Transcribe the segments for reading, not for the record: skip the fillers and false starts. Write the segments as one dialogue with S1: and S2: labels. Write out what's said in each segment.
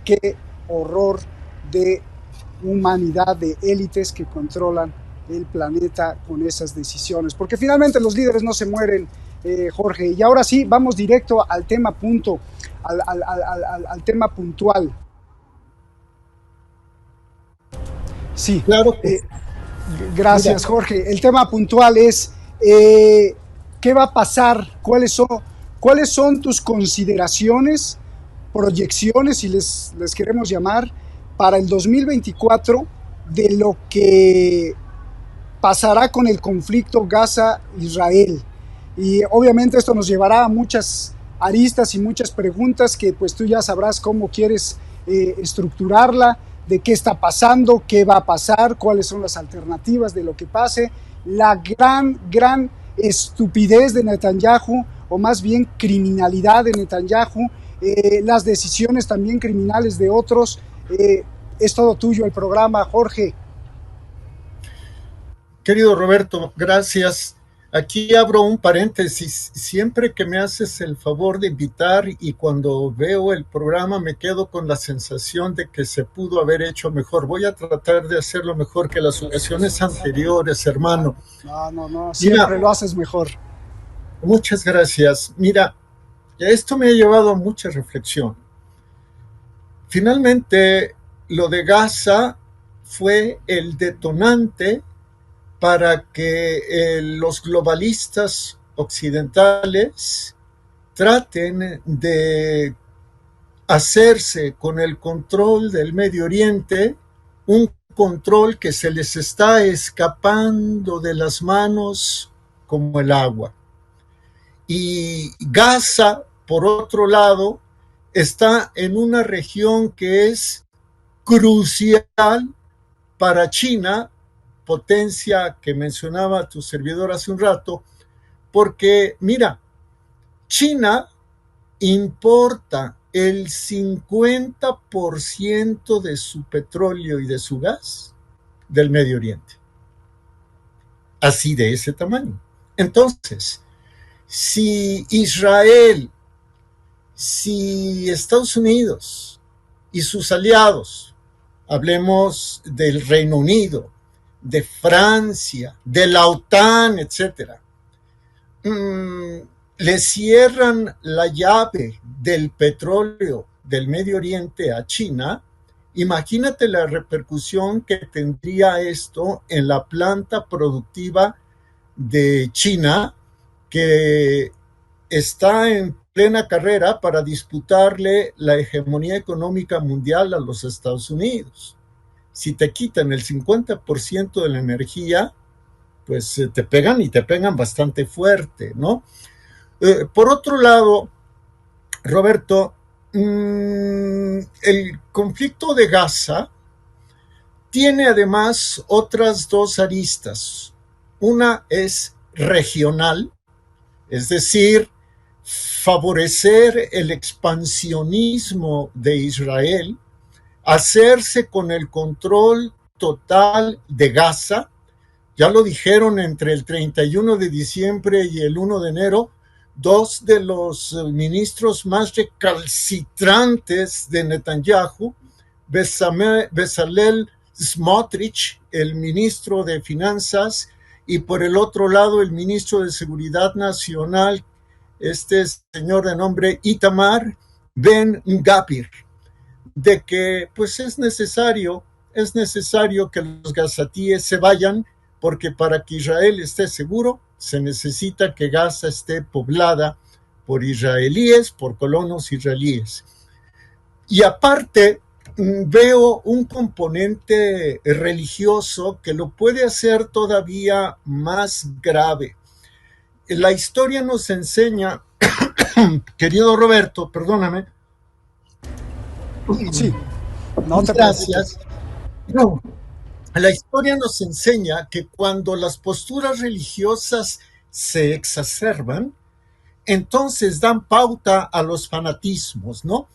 S1: qué horror de humanidad, de élites que controlan el planeta con esas decisiones. Porque finalmente los líderes no se mueren, Jorge. Y ahora sí, vamos directo al tema punto, al tema puntual. Sí,
S2: Claro que
S1: eh,
S2: sí. Mira,
S1: gracias, Jorge. El tema puntual es qué va a pasar, cuáles son tus consideraciones, proyecciones, si les queremos llamar, para el 2024 de lo que pasará con el conflicto Gaza-Israel. Y obviamente esto nos llevará a muchas aristas y muchas preguntas que pues tú ya sabrás cómo quieres estructurarla, de qué está pasando, qué va a pasar, cuáles son las alternativas de lo que pase, la gran estupidez de Netanyahu, o más bien criminalidad de Netanyahu, las decisiones también criminales de otros. Es todo tuyo el programa, Jorge.
S2: querido Roberto, gracias. Aquí abro un paréntesis. Siempre que me haces el favor de invitar y cuando veo el programa me quedo con la sensación de que se pudo haber hecho mejor. Voy a tratar de hacerlo mejor que las ocasiones anteriores, hermano.
S1: No, no, no,
S2: Mira,
S1: siempre lo haces mejor.
S2: muchas gracias. Mira, esto me ha llevado a mucha reflexión. Finalmente, lo de Gaza fue el detonante para que los globalistas occidentales traten de hacerse con el control del Medio Oriente, un control que se les está escapando de las manos como el agua. Y Gaza, por otro lado, está en una región que es crucial para China, potencia que mencionaba tu servidor hace un rato, porque mira, China importa el 50% de su petróleo y de su gas del Medio Oriente. Así de ese tamaño. Entonces, si Israel, si Estados Unidos y sus aliados, hablemos del Reino Unido, de Francia, de la OTAN, etcétera, le cierran la llave del petróleo del Medio Oriente a China, imagínate la repercusión que tendría esto en la planta productiva de China, que está en plena carrera para disputarle la hegemonía económica mundial a los Estados Unidos. Si te quitan el 50% de la energía, pues te pegan y te pegan bastante fuerte, ¿no? Por otro lado, Roberto, el conflicto de Gaza tiene además otras dos aristas. Una es regional, es decir, favorecer el expansionismo de Israel, hacerse con el control total de Gaza. Ya lo dijeron entre el 31 de diciembre y el 1 de enero, dos de los ministros más recalcitrantes de Netanyahu, Bezalel Smotrich, el ministro de Finanzas, y por el otro lado el ministro de Seguridad Nacional, este señor de nombre Itamar Ben Gabir, de que pues es necesario que los gazatíes se vayan, porque para que Israel esté seguro se necesita que Gaza esté poblada por israelíes, por colonos israelíes. Y aparte, veo un componente religioso que lo puede hacer todavía más grave. La historia nos enseña, querido Roberto, perdóname.
S1: Sí, no te
S2: Gracias.
S1: preocupes.
S2: No, la historia nos enseña que cuando las posturas religiosas se exacerban, entonces dan pauta a los fanatismos, ¿no?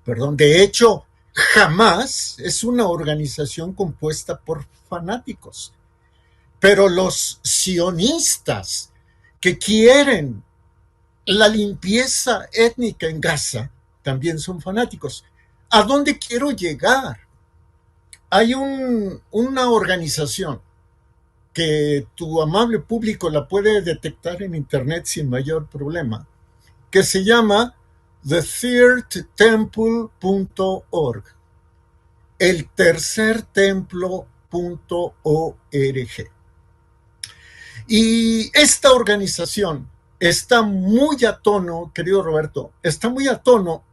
S2: Perdón, de hecho, jamás es una organización compuesta por fanáticos. Pero los sionistas que quieren la limpieza étnica en Gaza también son fanáticos. ¿A dónde quiero llegar? Hay una organización que tu amable público la puede detectar en internet sin mayor problema, que se llama thethirdtemple.org, eltercertemplo.org. Y esta organización está muy a tono, querido Roberto, está muy a tono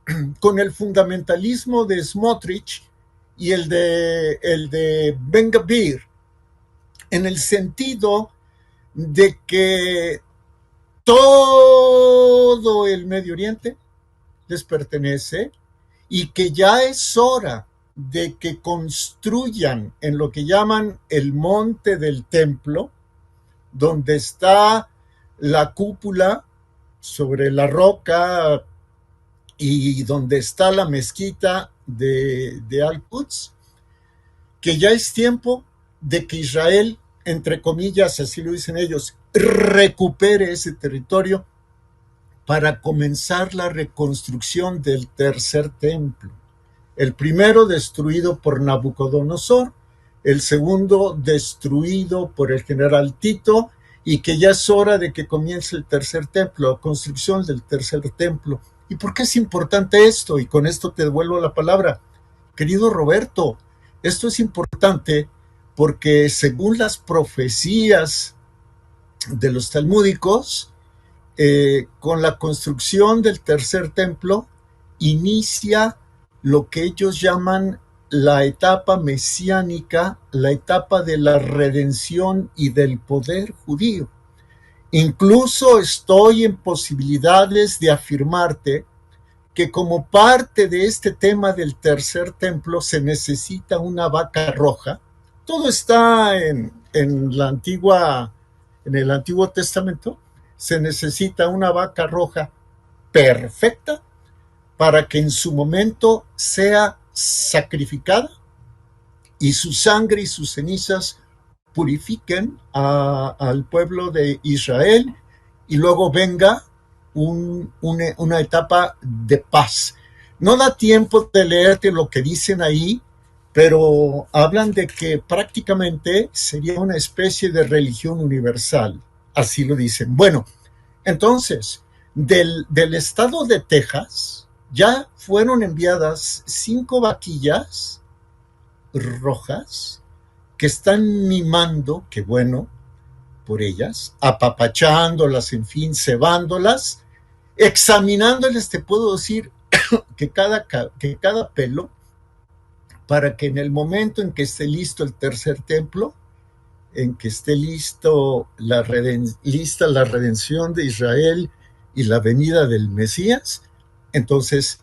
S2: con el fundamentalismo de Smotrich y el de Ben Gvir, en el sentido de que todo el Medio Oriente les pertenece y que ya es hora de que construyan en lo que llaman el monte del templo, donde está la cúpula sobre la roca y donde está la mezquita de Al-Quds, que ya es tiempo de que Israel, entre comillas, así lo dicen ellos, recupere ese territorio para comenzar la reconstrucción del tercer templo. El primero destruido por Nabucodonosor, el segundo destruido por el general Tito, y que ya es hora de que comience el tercer templo, la construcción del tercer templo. ¿Y por qué es importante esto? Y con esto te devuelvo la palabra. Querido Roberto, esto es importante porque según las profecías de los talmúdicos, con la construcción del tercer templo inicia lo que ellos llaman la etapa mesiánica, la etapa de la redención y del poder judío. Incluso estoy en posibilidades de afirmarte que como parte de este tema del tercer templo se necesita una vaca roja. Todo está en el Antiguo Testamento. Se necesita una vaca roja perfecta para que en su momento sea sacrificada y su sangre y sus cenizas purifiquen al pueblo de Israel y luego venga una etapa de paz. No da tiempo de leerte lo que dicen ahí, pero hablan de que prácticamente sería una especie de religión universal. Así lo dicen. Bueno, entonces, del estado de Texas ya fueron enviadas 5 vaquillas rojas que están mimando, qué bueno, por ellas, apapachándolas, en fin, cebándolas, examinándoles, te puedo decir, que cada pelo, para que en el momento en que esté listo el tercer templo, en que esté lista la redención de Israel y la venida del Mesías, entonces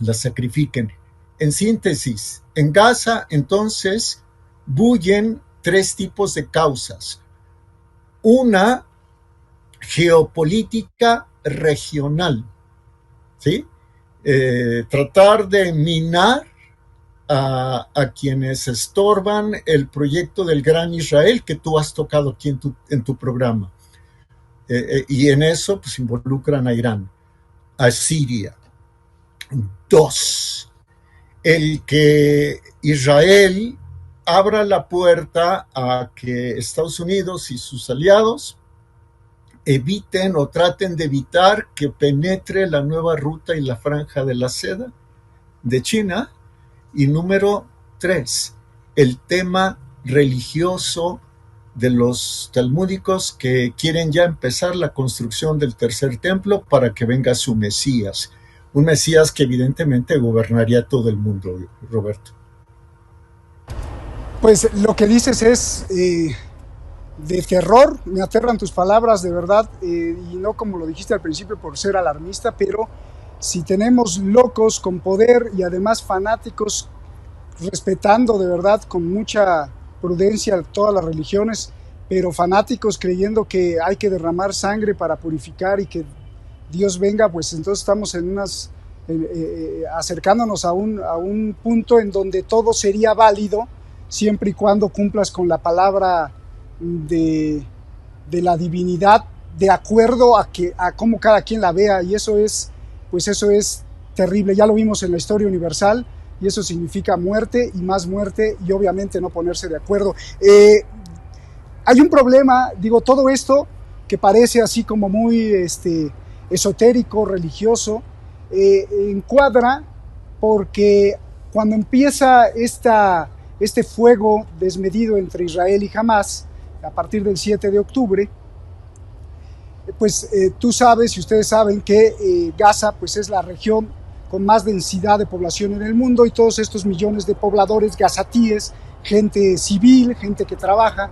S2: la sacrifiquen. En síntesis, en Gaza, entonces, bullen 3 tipos de causas. Una geopolítica regional, ¿sí? Tratar de minar a quienes estorban el proyecto del Gran Israel que tú has tocado aquí en tu programa. Y en eso pues involucran a Irán, a Siria. 2, el que Israel abra la puerta a que Estados Unidos y sus aliados eviten o traten de evitar que penetre la nueva ruta y la franja de la seda de China. Y número 3, el tema religioso de los talmúdicos que quieren ya empezar la construcción del tercer templo para que venga su Mesías. Un Mesías que evidentemente gobernaría todo el mundo, Roberto.
S1: Pues lo que dices es de terror, me aterran tus palabras de verdad, y no como lo dijiste al principio por ser alarmista, pero si tenemos locos con poder y además fanáticos respetando de verdad con mucha prudencia todas las religiones, pero fanáticos creyendo que hay que derramar sangre para purificar y que Dios venga, pues entonces estamos en acercándonos a un punto en donde todo sería válido siempre y cuando cumplas con la palabra de la divinidad de acuerdo a cómo cada quien la vea, y eso es terrible. Ya lo vimos en la historia universal y eso significa muerte y obviamente no ponerse de acuerdo. Hay un problema, digo, todo esto que parece así como muy esotérico, religioso, encuadra porque cuando empieza este fuego desmedido entre Israel y Hamas, a partir del 7 de octubre, pues tú sabes y ustedes saben que Gaza pues es la región con más densidad de población en el mundo y todos estos millones de pobladores gazatíes, gente civil, gente que trabaja,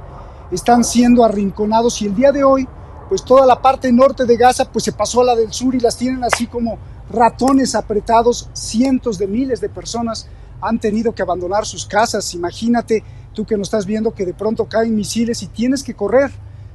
S1: están siendo arrinconados y el día de hoy pues toda la parte norte de Gaza pues se pasó a la del sur y las tienen así como ratones apretados. Cientos de miles de personas han tenido que abandonar sus casas. Imagínate tú que nos estás viendo que de pronto caen misiles y tienes que correr.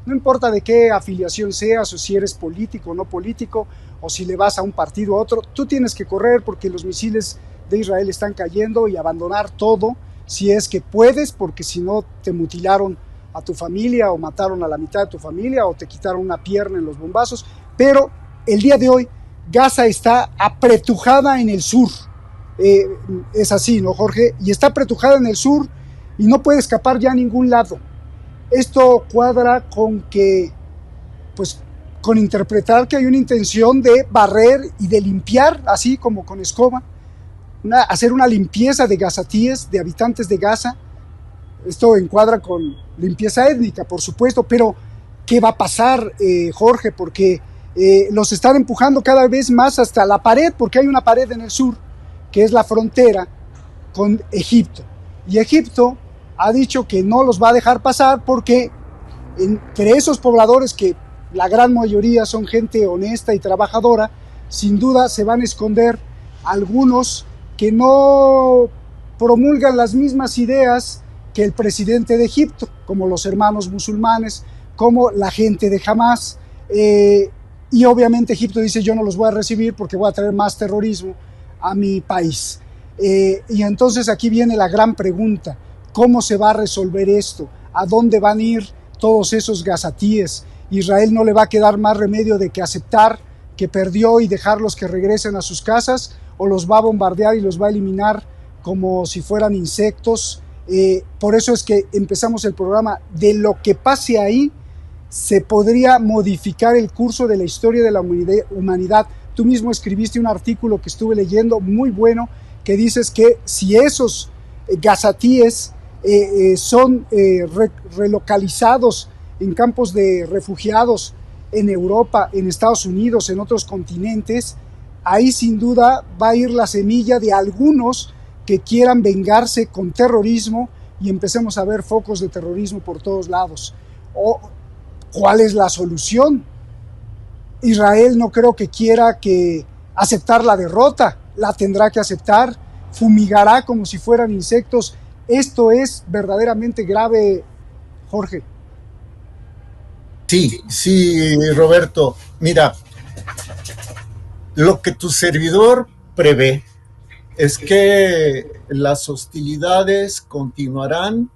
S1: No importa de qué afiliación seas o si eres político o no político o si le vas a un partido u otro, tú tienes que correr porque los misiles de Israel están cayendo y abandonar todo si es que puedes, porque si no te mutilaron a tu familia o mataron a la mitad de tu familia o te quitaron una pierna en los bombazos. Pero el día de hoy Gaza está apretujada en el sur. Es así, ¿no, Jorge? Y está apretujada en el sur y no puede escapar ya a ningún lado. Esto cuadra con que, pues, con interpretar que hay una intención de barrer y de limpiar, así como con escoba, hacer una limpieza de gazatíes, de habitantes de Gaza. Esto encuadra con limpieza étnica, por supuesto, pero ¿qué va a pasar, Jorge? Porque los están empujando cada vez más hasta la pared, porque hay una pared en el sur, que es la frontera con Egipto. Y Egipto ha dicho que no los va a dejar pasar porque entre esos pobladores, que la gran mayoría son gente honesta y trabajadora, sin duda se van a esconder algunos que no promulgan las mismas ideas que el presidente de Egipto, como los hermanos musulmanes, como la gente de Hamas. Y obviamente Egipto dice: yo no los voy a recibir porque voy a traer más terrorismo a mi país. Y entonces aquí viene la gran pregunta: ¿cómo se va a resolver esto? ¿A dónde van a ir todos esos gazatíes? Israel no le va a quedar más remedio de que aceptar que perdió y dejarlos que regresen a sus casas, o los va a bombardear y los va a eliminar como si fueran insectos. Por eso es que empezamos el programa. De lo que pase ahí se podría modificar el curso de la historia de la humanidad. Tú mismo escribiste un artículo que estuve leyendo muy bueno, que dices que si esos gazatíes son relocalizados en campos de refugiados en Europa, en Estados Unidos, en otros continentes, ahí sin duda va a ir la semilla de algunos que quieran vengarse con terrorismo y empecemos a ver focos de terrorismo por todos lados. ¿Cuál es la solución? Israel no creo que quiera aceptar la derrota, la tendrá que aceptar, fumigará como si fueran insectos. Esto es verdaderamente grave, Jorge.
S2: Sí, Roberto. Mira, lo que tu servidor prevé es que las hostilidades continuarán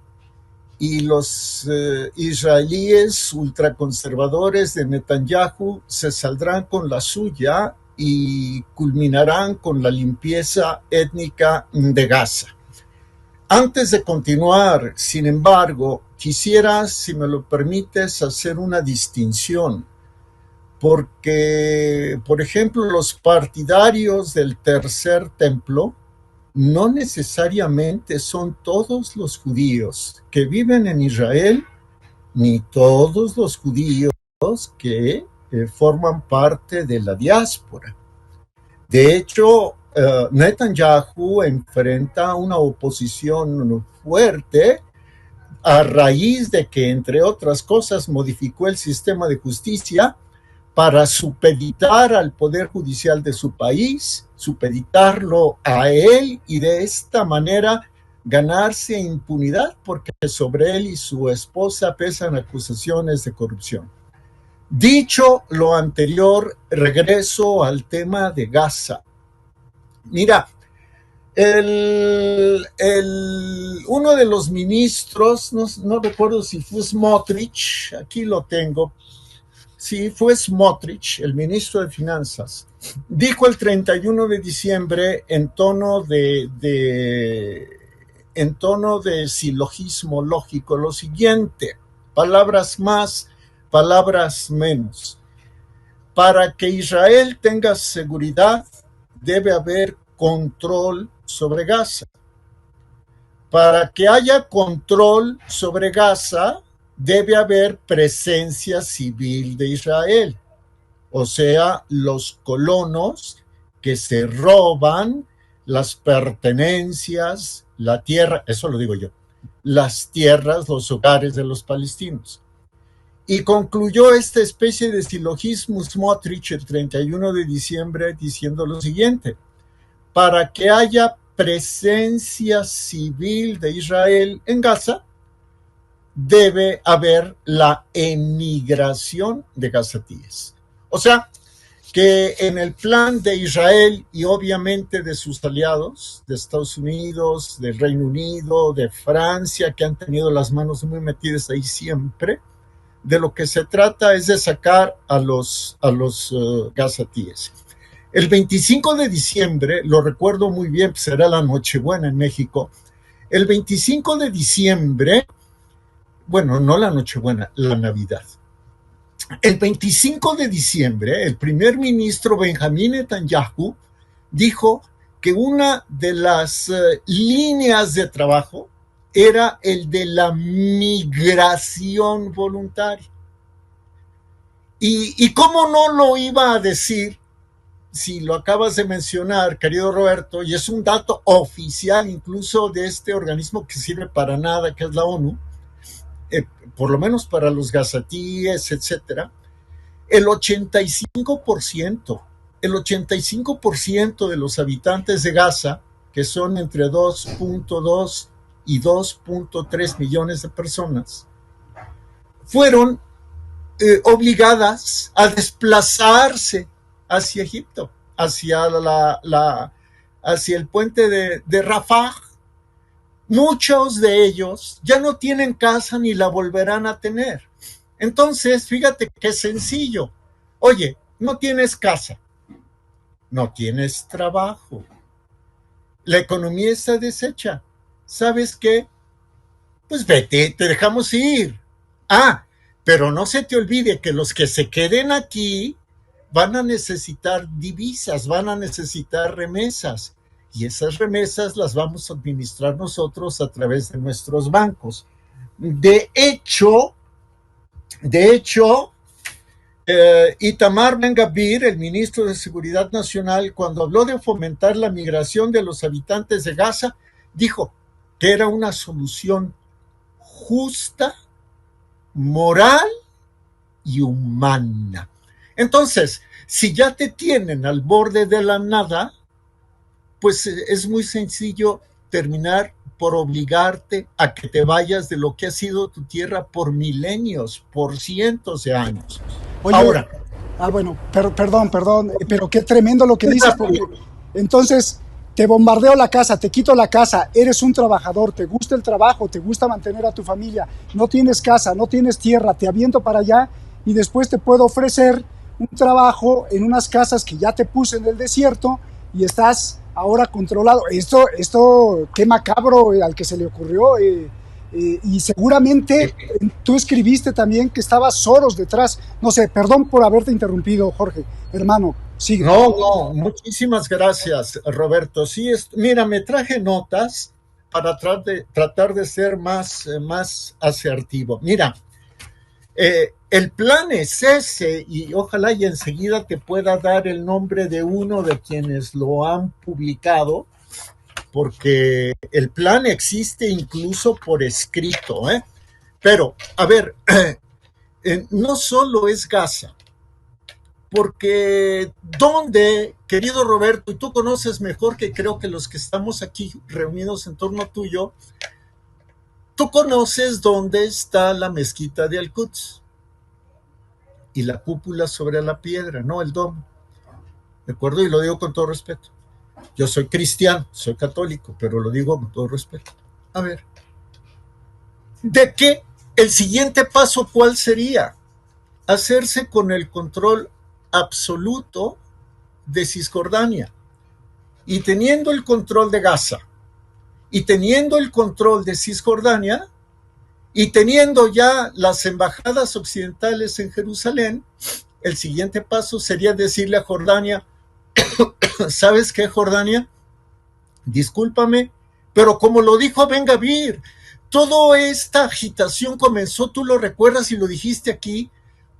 S2: y los israelíes ultraconservadores de Netanyahu se saldrán con la suya y culminarán con la limpieza étnica de Gaza. Antes de continuar, sin embargo, quisiera, si me lo permites, hacer una distinción, porque, por ejemplo, los partidarios del Tercer Templo no necesariamente son todos los judíos que viven en Israel, ni todos los judíos que forman parte de la diáspora. De hecho, Netanyahu enfrenta una oposición fuerte a raíz de que, entre otras cosas, modificó el sistema de justicia para supeditar al Poder Judicial de su país, supeditarlo a él y de esta manera ganarse impunidad, porque sobre él y su esposa pesan acusaciones de corrupción. Dicho lo anterior, regreso al tema de Gaza. Mira, uno de los ministros, no recuerdo si fue Smotrich, aquí lo tengo, sí, fue Smotrich, el ministro de Finanzas, dijo el 31 de diciembre en tono de silogismo lógico lo siguiente: palabras más, palabras menos. Para que Israel tenga seguridad, debe haber control sobre Gaza. Para que haya control sobre Gaza, debe haber presencia civil de Israel, o sea, los colonos que se roban las pertenencias, la tierra, eso lo digo yo, las tierras, los hogares de los palestinos. Y concluyó esta especie de silogismo Smotrich el 31 de diciembre diciendo lo siguiente: para que haya presencia civil de Israel en Gaza, debe haber la emigración de gazatíes. O sea, que en el plan de Israel y obviamente de sus aliados, de Estados Unidos, del Reino Unido, de Francia, que han tenido las manos muy metidas ahí siempre, de lo que se trata es de sacar a los gazatíes. El 25 de diciembre, lo recuerdo muy bien, será la Nochebuena en México. El 25 de diciembre, bueno, no la Nochebuena, la Navidad. El 25 de diciembre, el primer ministro Benjamín Netanyahu dijo que una de las líneas de trabajo era el de la migración voluntaria. ¿Y cómo no lo iba a decir si lo acabas de mencionar, querido Roberto, y es un dato oficial incluso de este organismo que sirve para nada, que es la ONU, por lo menos para los gazatíes, etcétera, el 85%, el 85% de los habitantes de Gaza, que son entre 2.2 y 2.3 millones de personas, fueron obligadas a desplazarse hacia Egipto, hacia el puente de Rafah. Muchos de ellos ya no tienen casa ni la volverán a tener. Entonces, fíjate qué sencillo. Oye, no tienes casa, no tienes trabajo, la economía está deshecha. ¿Sabes qué? Pues vete, te dejamos ir. Ah, pero no se te olvide que los que se queden aquí van a necesitar divisas, van a necesitar remesas. Y esas remesas las vamos a administrar nosotros a través de nuestros bancos. De hecho, Itamar Ben-Gvir, el ministro de Seguridad Nacional, cuando habló de fomentar la migración de los habitantes de Gaza, dijo que era una solución justa, moral y humana. Entonces, si ya te tienen al borde de la nada, pues es muy sencillo terminar por obligarte a que te vayas de lo que ha sido tu tierra por milenios, por cientos de años.
S1: Oye,
S2: Ahora,
S1: bueno, perdón, pero qué tremendo lo que dices, porque entonces te bombardeo la casa, te quito la casa, eres un trabajador, te gusta el trabajo, te gusta mantener a tu familia, no tienes casa, no tienes tierra, te aviento para allá y después te puedo ofrecer un trabajo en unas casas que ya te puse en el desierto y estás ahora controlado. Esto qué macabro al que se le ocurrió. Y seguramente tú escribiste también que estaba Soros detrás. No sé, perdón por haberte interrumpido, Jorge. Hermano, sigue.
S2: no, muchísimas gracias, Roberto. Sí, mira, me traje notas para tratar de ser más asertivo. Mira, el plan es ese, y ojalá y enseguida te pueda dar el nombre de uno de quienes lo han publicado, porque el plan existe incluso por escrito, ¿eh? Pero, a ver, no solo es Gaza, porque ¿dónde, querido Roberto, y tú conoces mejor que creo que los que estamos aquí reunidos en torno tuyo, tú conoces dónde está la mezquita de Al-Quds y la cúpula sobre la piedra, no el domo, ¿de acuerdo? Y lo digo con todo respeto. Yo soy cristiano, soy católico, pero lo digo con todo respeto. A ver, ¿de qué? El siguiente paso, ¿cuál sería? hacerse con el control absoluto de Cisjordania. Y teniendo el control de Gaza, y teniendo el control de Cisjordania, y teniendo ya las embajadas occidentales en Jerusalén, el siguiente paso sería decirle a Jordania, ¿sabes qué, Jordania? Discúlpame, pero como lo dijo Ben Gavir, toda esta agitación comenzó, tú lo recuerdas y lo dijiste aquí,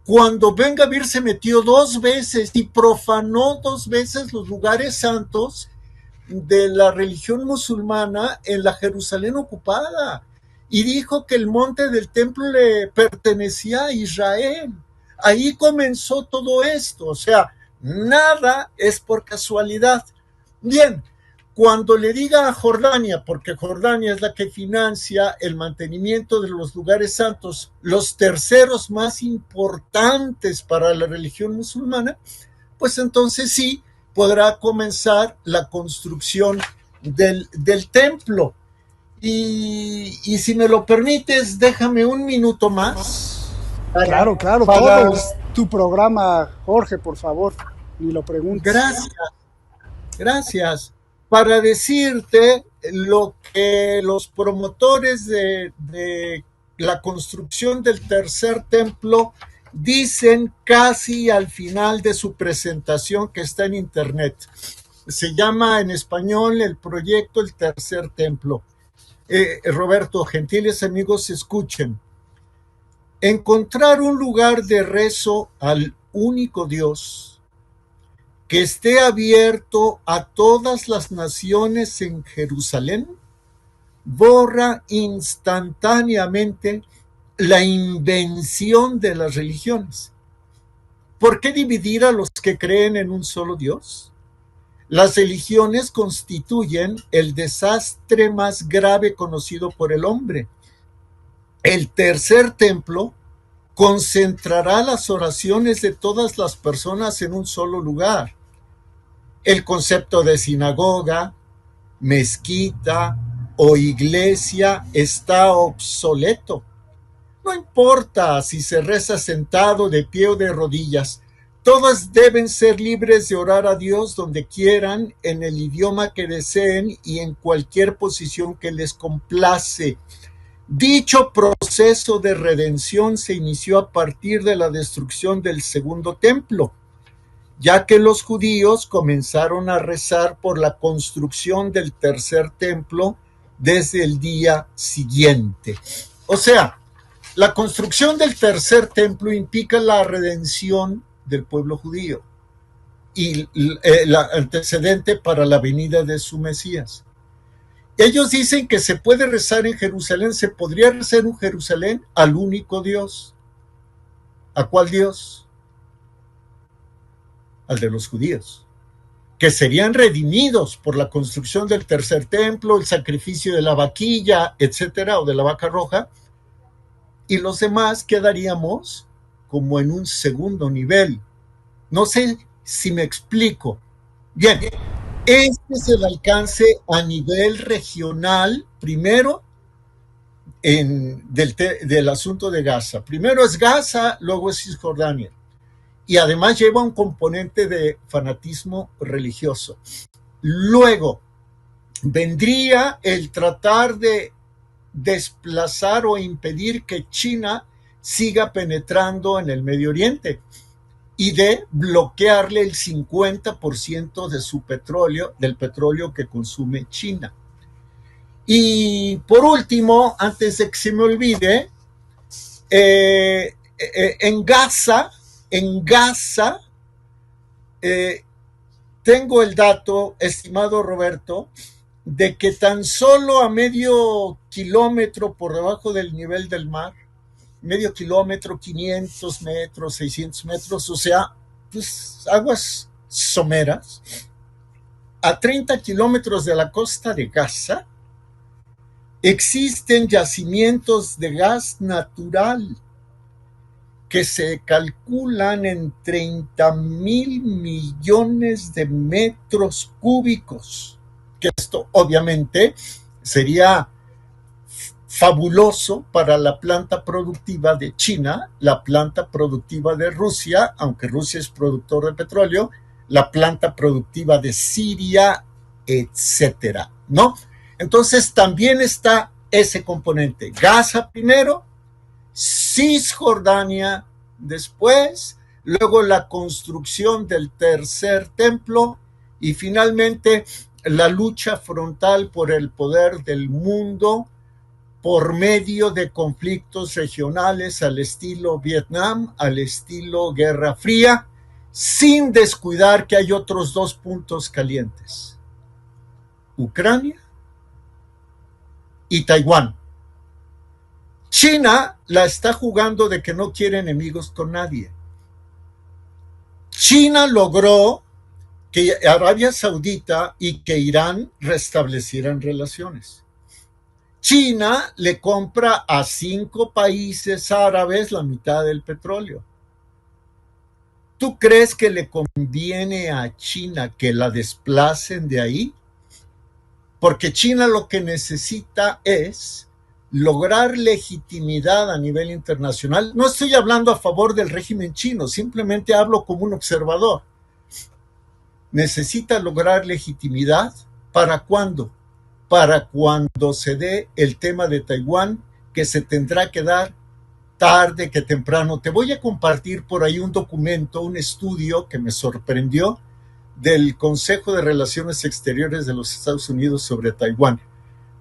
S2: cuando Ben Gavir se metió 2 veces y profanó 2 veces los lugares santos de la religión musulmana en la Jerusalén ocupada y dijo que el monte del templo le pertenecía a Israel. Ahí comenzó todo esto, o sea, nada es por casualidad. Bien, cuando le diga a Jordania, porque Jordania es la que financia el mantenimiento de los lugares santos, los terceros más importantes para la religión musulmana, pues entonces sí podrá comenzar la construcción del templo. Y si me lo permites, déjame un minuto más
S1: Claro, claro,
S2: para
S1: todo es tu programa, Jorge, por favor, ni lo preguntes.
S2: gracias, gracias, para decirte lo que los promotores de la construcción del tercer templo dicen casi al final de su presentación que está en internet. Se llama en español el proyecto El Tercer Templo. Roberto, gentiles amigos, escuchen. Encontrar un lugar de rezo al único Dios que esté abierto a todas las naciones en Jerusalén borra instantáneamente la invención de las religiones. ¿Por qué dividir a los que creen en un solo Dios? Las religiones constituyen el desastre más grave conocido por el hombre. El tercer templo concentrará las oraciones de todas las personas en un solo lugar. El concepto de sinagoga, mezquita o iglesia está obsoleto. No importa si se reza sentado, de pie o de rodillas, todas deben ser libres de orar a Dios donde quieran, en el idioma que deseen y en cualquier posición que les complace. Dicho proceso de redención se inició a partir de la destrucción del segundo templo, ya que los judíos comenzaron a rezar por la construcción del tercer templo desde el día siguiente. O sea, la construcción del tercer templo implica la redención del pueblo judío y el antecedente para la venida de su Mesías. Ellos dicen que se puede rezar en Jerusalén, se podría rezar en Jerusalén al único Dios. ¿A cuál Dios? Al de los judíos, que serían redimidos por la construcción del tercer templo, el sacrificio de la vaquilla, etcétera, o de la vaca roja, y los demás quedaríamos como en un segundo nivel. No sé si me explico. Bien, este es el alcance a nivel regional, primero, del asunto de Gaza. Primero es Gaza, luego es Cisjordania. Y además lleva un componente de fanatismo religioso. Luego vendría el tratar de desplazar o impedir que China siga penetrando en el Medio Oriente y de bloquearle el 50% de su petróleo, del petróleo que consume China. Y por último, antes de que se me olvide, en Gaza, tengo el dato, estimado Roberto, de que tan solo a medio kilómetro por debajo del nivel del mar, medio kilómetro, 500 metros, 600 metros, o sea, pues aguas someras, a 30 kilómetros de la costa de Gaza, existen yacimientos de gas natural que se calculan en 30,000 millones de metros cúbicos, que esto obviamente sería fabuloso para la planta productiva de China, la planta productiva de Rusia, aunque Rusia es productor de petróleo, la planta productiva de Siria, etcétera, ¿no? Entonces también está ese componente. Gaza primero, Cisjordania después, luego la construcción del tercer templo y finalmente la lucha frontal por el poder del mundo por medio de conflictos regionales al estilo Vietnam, al estilo Guerra Fría, sin descuidar que hay otros dos puntos calientes: Ucrania y Taiwán. China la está jugando de que no quiere enemigos con nadie. China logró que Arabia Saudita y que Irán restablecieran relaciones. China le compra a 5 países árabes la mitad del petróleo. ¿Tú crees que le conviene a China que la desplacen de ahí? Porque China lo que necesita es lograr legitimidad a nivel internacional. No estoy hablando a favor del régimen chino, simplemente hablo como un observador. Necesita lograr legitimidad. ¿Para cuándo? Para cuando se dé el tema de Taiwán, que se tendrá que dar tarde que temprano. Te voy a compartir por ahí un documento, un estudio que me sorprendió del Consejo de Relaciones Exteriores de los Estados Unidos sobre Taiwán,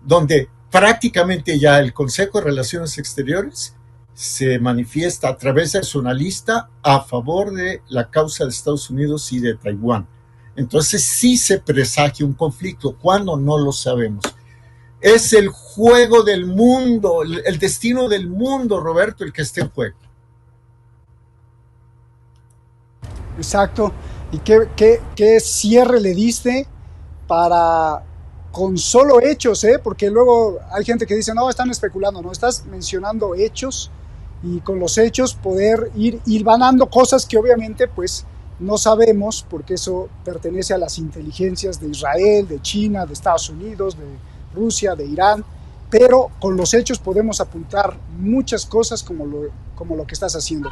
S2: donde prácticamente ya el Consejo de Relaciones Exteriores se manifiesta a través de su analista a favor de la causa de Estados Unidos y de Taiwán. Entonces sí se presagia un conflicto. ¿Cuándo? No lo sabemos. Es el juego del mundo, el destino del mundo, Roberto, el que está en juego.
S1: Exacto. ¿Y qué cierre le diste para, con solo hechos, porque luego hay gente que dice, no, están especulando, no, estás mencionando hechos y con los hechos poder ir ganando cosas que obviamente pues no sabemos porque eso pertenece a las inteligencias de Israel, de China, de Estados Unidos, de Rusia, de Irán, pero con los hechos podemos apuntar muchas cosas como lo que estás haciendo.